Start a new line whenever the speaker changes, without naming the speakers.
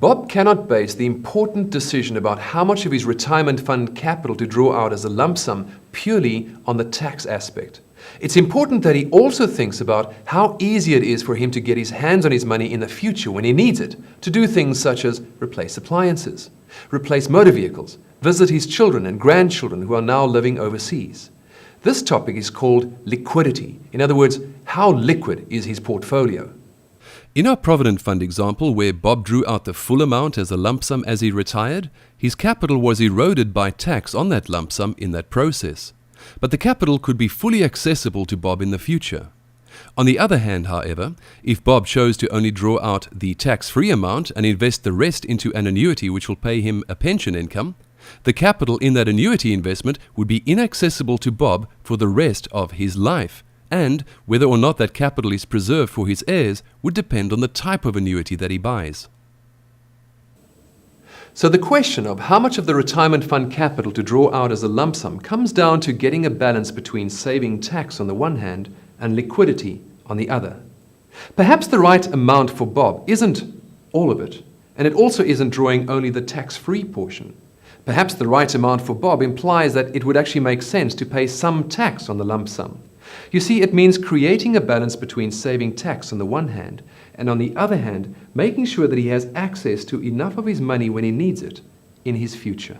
Bob cannot base the important decision about how much of his retirement fund capital to draw out as a lump sum purely on the tax aspect. It's important that he also thinks about how easy it is for him to get his hands on his money in the future when he needs it, to do things such as replace appliances, replace motor vehicles, visit his children and grandchildren who are now living overseas. This topic is called liquidity. In other words, how liquid is his portfolio?
In our Provident Fund example, where Bob drew out the full amount as a lump sum as he retired, his capital was eroded by tax on that lump sum in that process. But the capital could be fully accessible to Bob in the future. On the other hand, however, if Bob chose to only draw out the tax-free amount and invest the rest into an annuity which will pay him a pension income, the capital in that annuity investment would be inaccessible to Bob for the rest of his life. And whether or not that capital is preserved for his heirs would depend on the type of annuity that he buys.
So the question of how much of the retirement fund capital to draw out as a lump sum comes down to getting a balance between saving tax on the one hand and liquidity on the other. Perhaps the right amount for Bob isn't all of it, and it also isn't drawing only the tax-free portion. Perhaps the right amount for Bob implies that it would actually make sense to pay some tax on the lump sum. You see, it means creating a balance between saving tax on the one hand and on the other hand, making sure that he has access to enough of his money when he needs it in his future.